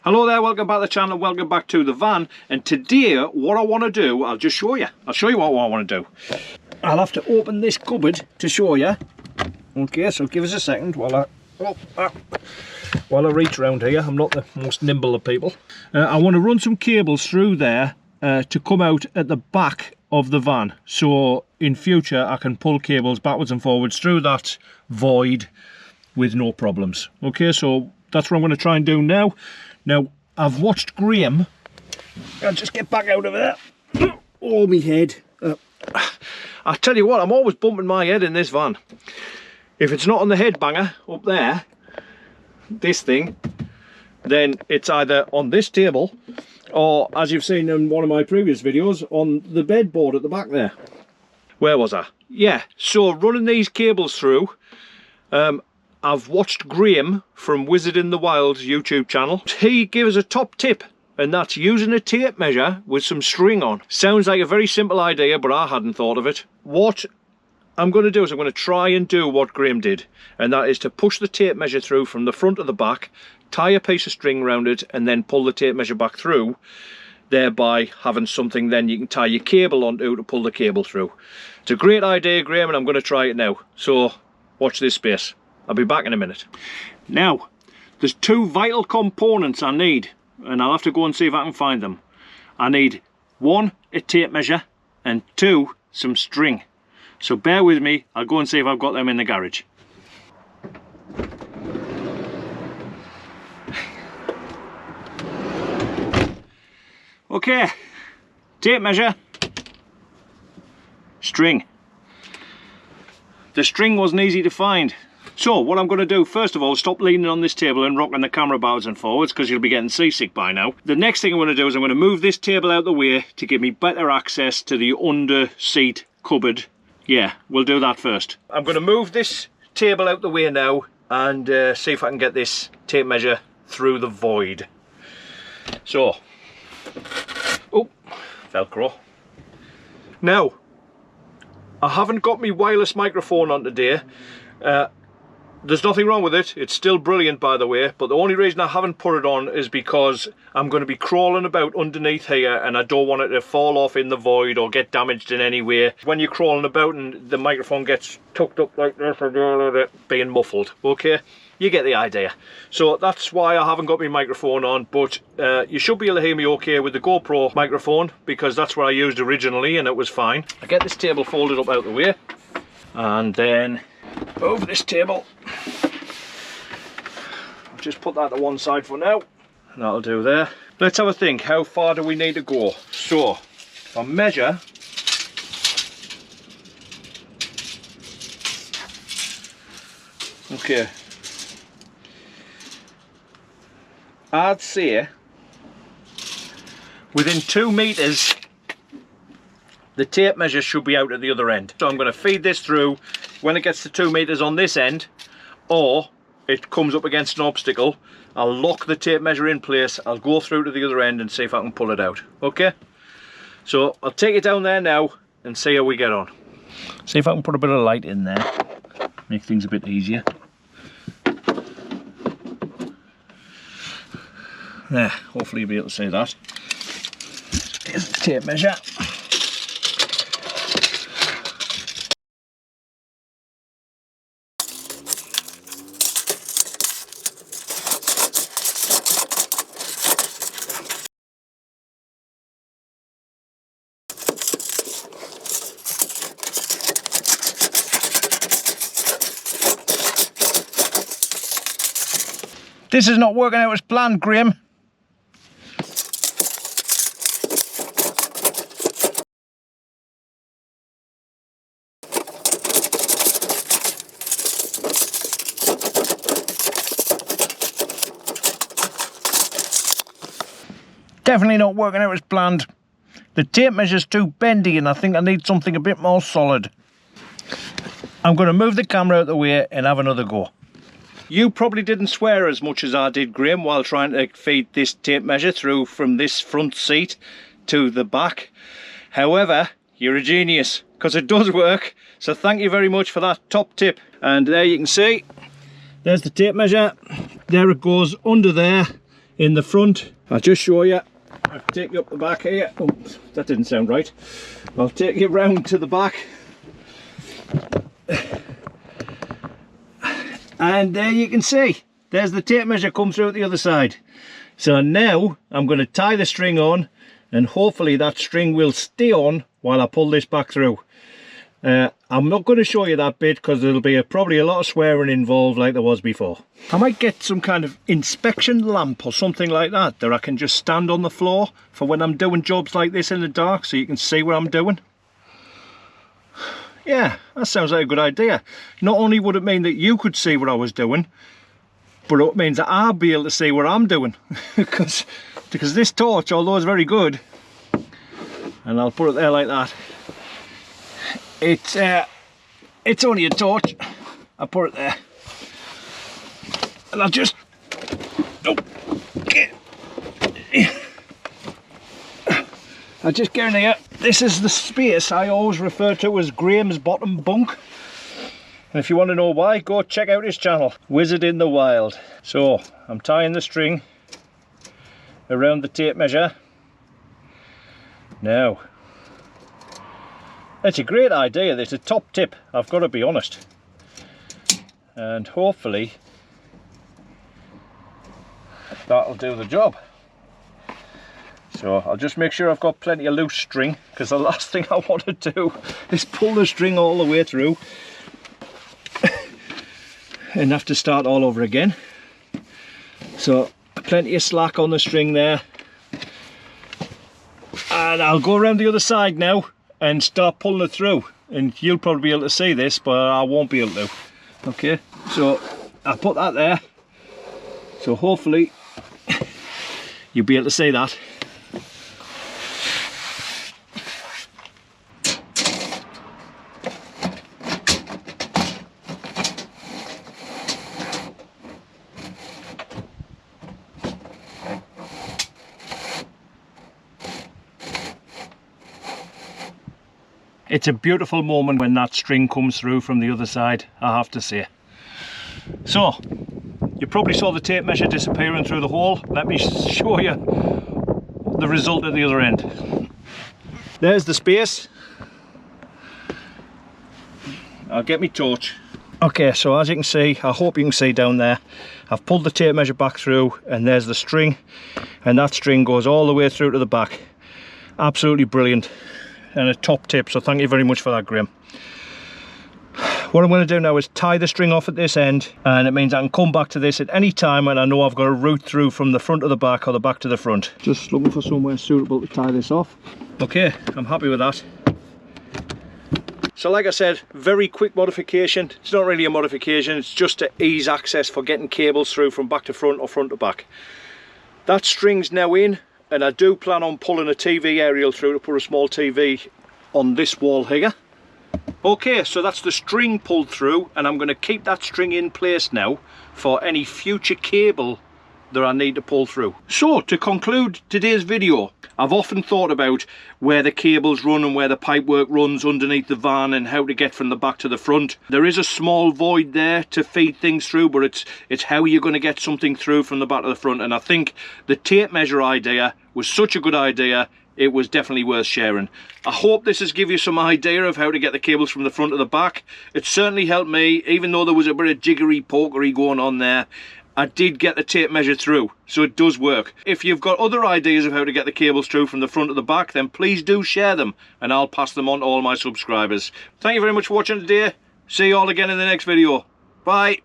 Hello there, welcome back to the channel, welcome back to the van. And today what I want to do, I'll just show you. I'll show you what I want to do. I'll have to open this cupboard to show you. Okay, so give us a second while I reach around here. I'm not the most nimble of people. I want to run some cables through there to come out at the back of the van, so in future I can pull cables backwards and forwards through that void with no problems. Okay, so that's what I'm going to try and do now. Now, I've watched Graham. I'll just get back out of there. Oh, me head. I tell you what, I'm always bumping my head in this van. If it's not on the head banger up there, this thing, then it's either on this table or, as you've seen in one of my previous videos, on the bedboard at the back there. Where was I? Yeah, so running these cables through, I've watched Graham from Wizard in the Wild's YouTube channel. He gives a top tip, and that's using a tape measure with some string on. Sounds like a very simple idea, but I hadn't thought of it. What I'm going to do is I'm going to try and do what Graham did, and that is to push the tape measure through from the front to the back, tie a piece of string around it, and then pull the tape measure back through, thereby having something then you can tie your cable onto to pull the cable through. It's a great idea, Graham, and I'm going to try it now. So watch this space. I'll be back in a minute. Now, there's two vital components I need, and I'll have to go and see if I can find them. I need one, a tape measure, and two, some string. So bear with me, I'll go and see if I've got them in the garage. Okay, tape measure, string. The string wasn't easy to find. So what I'm going to do, first of all, stop leaning on this table and rocking the camera backwards and forwards, because you'll be getting seasick by now. The next thing I'm going to do is I'm going to move this table out the way to give me better access to the under seat cupboard. Yeah, we'll do that first. I'm going to move this table out the way now and see if I can get this tape measure through the void. So, oh, Velcro. Now, I haven't got my wireless microphone on today. There's nothing wrong with it, it's still brilliant by the way, but the only reason I haven't put it on is because I'm going to be crawling about underneath here and I don't want it to fall off in the void or get damaged in any way. When you're crawling about and the microphone gets tucked up like this and being muffled, okay? You get the idea. So that's why I haven't got my microphone on, but you should be able to hear me okay with the GoPro microphone, because that's what I used originally and it was fine. I get this table folded up out the way and then over this table. I'll just put that to one side for now, and that'll do there. Let's have a think, how far do we need to go? So, if I measure, okay, I'd say within 2 meters the tape measure should be out at the other end. So I'm going to feed this through. When it gets to 2 meters on this end, or it comes up against an obstacle, I'll lock the tape measure in place, I'll go through to the other end and see if I can pull it out. Okay? So I'll take it down there now and see how we get on. See if I can put a bit of light in there, make things a bit easier. There, hopefully you'll be able to see that. Here's the tape measure. This is not working out as planned, Graham. Definitely not working out as planned. The tape measure's too bendy and I think I need something a bit more solid. I'm going to move the camera out of the way and have another go. You probably didn't swear as much as I did, Graham, while trying to feed this tape measure through from this front seat to the back. However, you're a genius, because it does work. So thank you very much for that top tip. And there you can see, there's the tape measure. There it goes under there. in the front. I'll just show you. I'll take you up the back here. Oh, that didn't sound right. I'll take you round to the back. And there you can see, there's the tape measure come through at the other side. So now I'm going to tie the string on, and hopefully that string will stay on while I pull this back through. I'm not going to show you that bit because there'll be probably a lot of swearing involved like there was before. I might get some kind of inspection lamp or something like that I can just stand on the floor for when I'm doing jobs like this in the dark, so you can see what I'm doing. Yeah, that sounds like a good idea. Not only would it mean that you could see what I was doing, but it means that I'll be able to see what I'm doing. because this torch, although it's very good, and I'll put it there like that, it's only a torch. I'll put it there. And I'll just... Oh, I'll just get in here. This is the space I always refer to as Graham's bottom bunk. And if you want to know why, go check out his channel, Wizard in the Wild. So, I'm tying the string around the tape measure. Now, it's a great idea. It's a top tip, I've got to be honest. And hopefully that'll do the job. So I'll just make sure I've got plenty of loose string, because the last thing I want to do is pull the string all the way through and have to start all over again. So plenty of slack on the string there, and I'll go around the other side now and start pulling it through, and you'll probably be able to see this, but I won't be able to. Okay, so I'll put that there, so hopefully you'll be able to see that. It's a beautiful moment when that string comes through from the other side, I have to say. So, you probably saw the tape measure disappearing through the hole. Let me show you the result at the other end. There's the space. I'll get my torch. Okay, so as you can see, I hope you can see down there, I've pulled the tape measure back through, and there's the string, and that string goes all the way through to the back. Absolutely brilliant. And a top tip, so thank you very much for that, Graham. What I'm going to do now is tie the string off at this end, and it means I can come back to this at any time and I know I've got a route through from the front to the back or the back to the front. Just looking for somewhere suitable to tie this off. Okay, I'm happy with that. So like I said, very quick modification. It's not really a modification, it's just to ease access for getting cables through from back to front or front to back. That string's now in, and I do plan on pulling a TV aerial through to put a small TV on this wall here. Okay, so that's the string pulled through, and I'm going to keep that string in place now for any future cable that I need to pull through. So to conclude today's video, I've often thought about where the cables run and where the pipework runs underneath the van and how to get from the back to the front. There is a small void there to feed things through, but it's how you're going to get something through from the back to the front. And I think the tape measure idea was such a good idea, it was definitely worth sharing. I hope this has given you some idea of how to get the cables from the front to the back. It certainly helped me, even though there was a bit of jiggery pokery going on there. I did get the tape measure through, so it does work. If you've got other ideas of how to get the cables through from the front to the back, then please do share them, and I'll pass them on to all my subscribers. Thank you very much for watching today. See you all again in the next video. Bye.